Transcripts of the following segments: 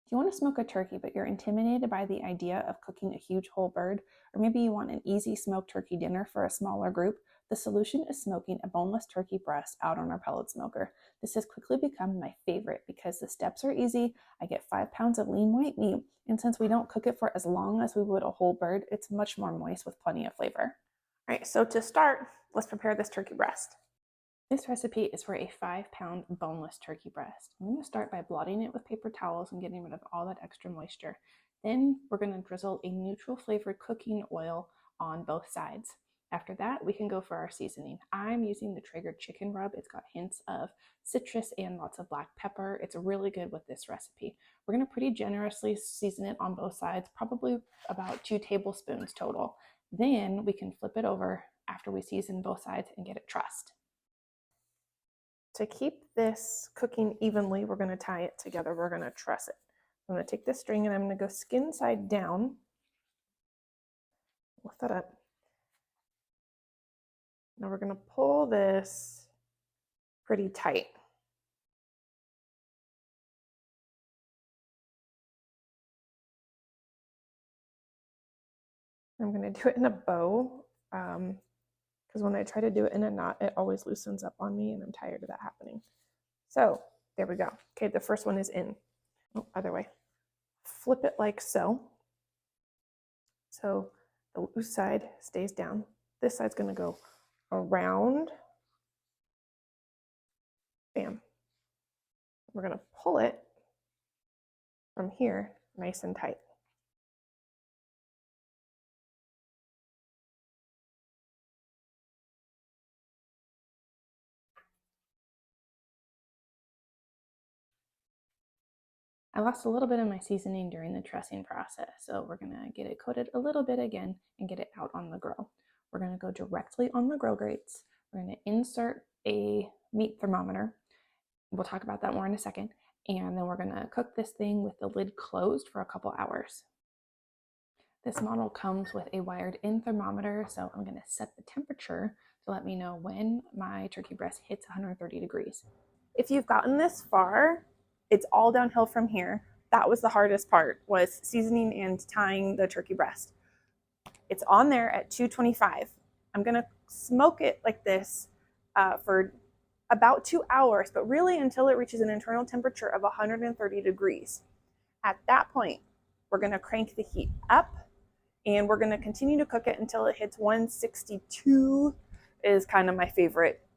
If you want to smoke a turkey, but you're intimidated by the idea of cooking a huge whole bird, or maybe you want an easy smoked turkey dinner for a smaller group, the solution is smoking a boneless turkey breast out on our pellet smoker. This has quickly become my favorite because the steps are easy. I get 5 pounds of lean white meat, and since we don't cook it for as long as we would a whole bird, it's much more moist with plenty of flavor. All right, so to start, let's prepare this turkey breast. This recipe is for a 5-pound boneless turkey breast. I'm going to start by blotting it with paper towels and getting rid of all that extra moisture. Then we're going to drizzle a neutral flavored cooking oil on both sides. After that, we can go for our seasoning. I'm using the Traeger chicken rub. It's got hints of citrus and lots of black pepper. It's really good with this recipe. We're going to pretty generously season it on both sides, probably about 2 tablespoons total. Then we can flip it over after we season both sides and get it trussed. To keep this cooking evenly, we're going to tie it together. We're going to truss it. I'm going to take this string and I'm going to go skin side down. Lift that up. Now we're going to pull this pretty tight. I'm going to do it in a bow because when I try to do it in a knot, it always loosens up on me and I'm tired of that happening. So there we go. Okay, the first one is in. Oh, other way. Flip it like so. So the loose side stays down. This side's going to go around. Bam. We're going to pull it from here nice and tight. I lost a little bit of my seasoning during the trussing process, so we're gonna get it coated a little bit again and get it out on the grill. We're gonna go directly on the grill grates. We're gonna insert a meat thermometer. We'll talk about that more in a second. And then we're gonna cook this thing with the lid closed for a couple hours. This model comes with a wired-in thermometer, so I'm gonna set the temperature to let me know when my turkey breast hits 130 degrees. If you've gotten this far, it's all downhill from here. That was the hardest part, was seasoning and tying the turkey breast. It's on there at 225. I'm gonna smoke it like this for about 2 hours, but really until it reaches an internal temperature of 130 degrees. At that point, we're gonna crank the heat up and we're gonna continue to cook it until it hits 162 is kind of my favorite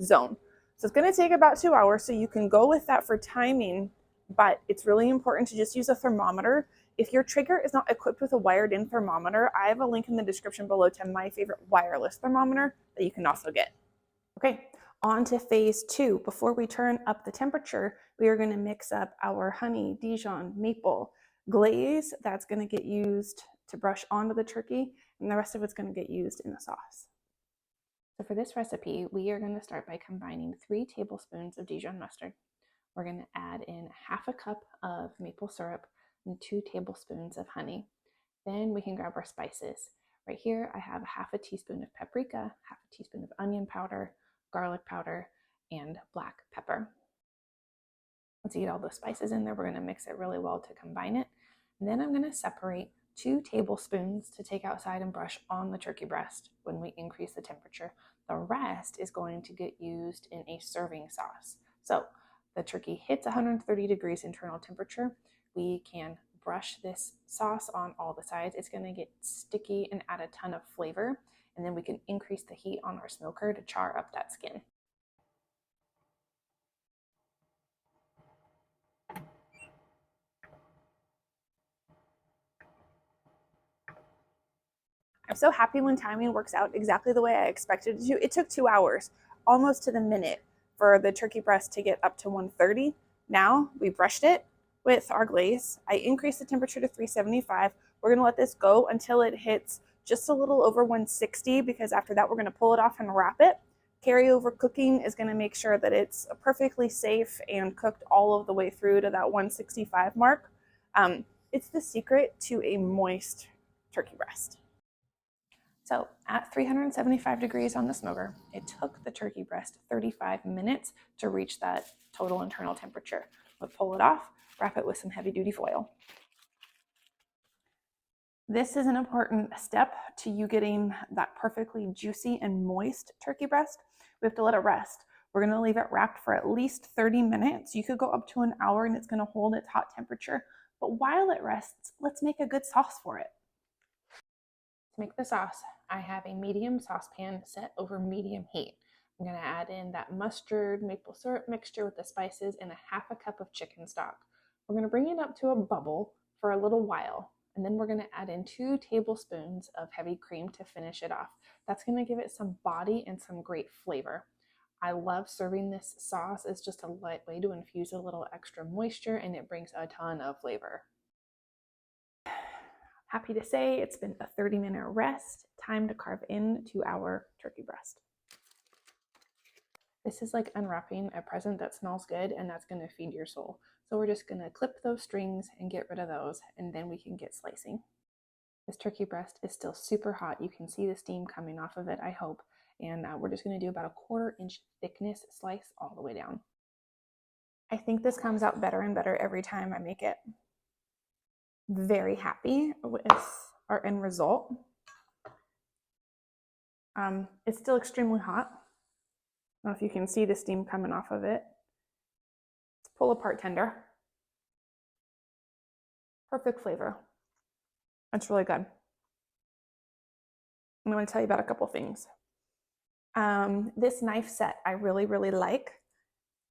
zone. So it's going to take about 2 hours, so you can go with that for timing, but it's really important to just use a thermometer. If your Traeger is not equipped with a wired-in thermometer, I have a link in the description below to my favorite wireless thermometer that you can also get. Okay, on to phase 2. Before we turn up the temperature, we are going to mix up our honey, Dijon, maple, glaze that's going to get used to brush onto the turkey, and the rest of it's going to get used in the sauce. So for this recipe, we are going to start by combining 3 tablespoons of Dijon mustard. We're going to add in ½ a cup of maple syrup and 2 tablespoons of honey. Then we can grab our spices. Right here, I have ½ a teaspoon of paprika, ½ a teaspoon of onion powder, garlic powder, and black pepper. Once you get all those spices in there, we're going to mix it really well to combine it. And then I'm going to separate 2 tablespoons to take outside and brush on the turkey breast when we increase the temperature. The rest is going to get used in a serving sauce. So the turkey hits 130 degrees internal temperature. We can brush this sauce on all the sides. It's going to get sticky and add a ton of flavor. And then we can increase the heat on our smoker to char up that skin. I'm so happy when timing works out exactly the way I expected it to. It took 2 hours, almost to the minute, for the turkey breast to get up to 130. Now we brushed it with our glaze. I increased the temperature to 375. We're going to let this go until it hits just a little over 160, because after that we're going to pull it off and wrap it. Carryover cooking is going to make sure that it's perfectly safe and cooked all of the way through to that 165 mark. It's the secret to a moist turkey breast. So at 375 degrees on the smoker, it took the turkey breast 35 minutes to reach that total internal temperature. We'll pull it off. wrap it with some heavy duty foil. This is an important step to you getting that perfectly juicy and moist turkey breast. We have to let it rest. We're going to leave it wrapped for at least 30 minutes. You could go up to an hour and it's going to hold its hot temperature. But while it rests, let's make a good sauce for it. To make the sauce, I have a medium saucepan set over medium heat. I'm going to add in that mustard maple syrup mixture with the spices and a half a cup of chicken stock. We're going to bring it up to a bubble for a little while, and then we're going to add in 2 tablespoons of heavy cream to finish it off. That's going to give it some body and some great flavor. I love serving this sauce. It's just a light way to infuse a little extra moisture, and it brings a ton of flavor. Happy to say it's been a 30-minute rest. Time to carve into our turkey breast. This is like unwrapping a present that smells good, and that's going to feed your soul. So we're just going to clip those strings and get rid of those, and then we can get slicing. This turkey breast is still super hot. You can see the steam coming off of it, I hope. And we're just going to do about a 1/4 inch thickness slice all the way down. I think this comes out better and better every time I make it. Very happy with our end result. It's still extremely hot. I don't know if you can see the steam coming off of it. It's pull apart tender. Perfect flavor. It's really good. I'm going to tell you about a couple things. This knife set I really, really like.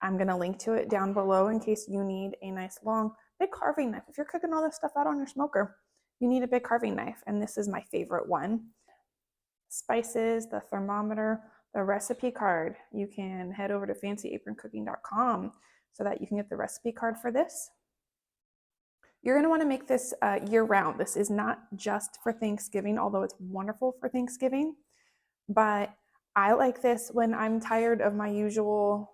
I'm going to link to it down below in case you need a nice long, big carving knife. If you're cooking all this stuff out on your smoker, you need a big carving knife, and this is my favorite one. Spices, the thermometer, the recipe card. You can head over to fancyaproncooking.com so that you can get the recipe card for this. You're going to want to make this year-round. This is not just for Thanksgiving, although it's wonderful for Thanksgiving. But I like this when I'm tired of my usual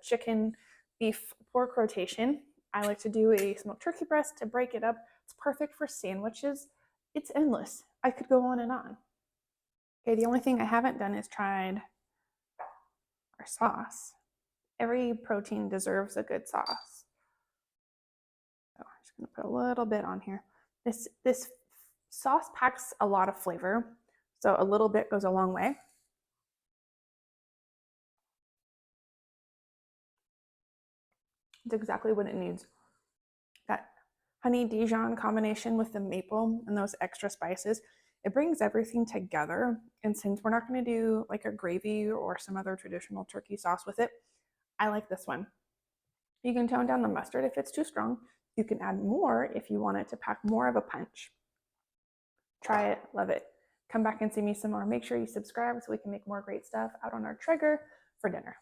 chicken, beef, pork rotation. I like to do a smoked turkey breast to break it up. It's perfect for sandwiches. It's endless. I could go on and on. Okay, the only thing I haven't done is tried our sauce. Every protein deserves a good sauce. So I'm just going to put a little bit on here. This sauce packs a lot of flavor, so a little bit goes a long way. It's exactly what it needs. That honey Dijon combination with the maple and those extra spices, it brings everything together. And since we're not going to do like a gravy or some other traditional turkey sauce with it, I like this one. You can tone down the mustard if it's too strong. You can add more if you want it to pack more of a punch. Try it, love it. Come back and see me some more. Make sure you subscribe so we can make more great stuff out on our Traeger for dinner.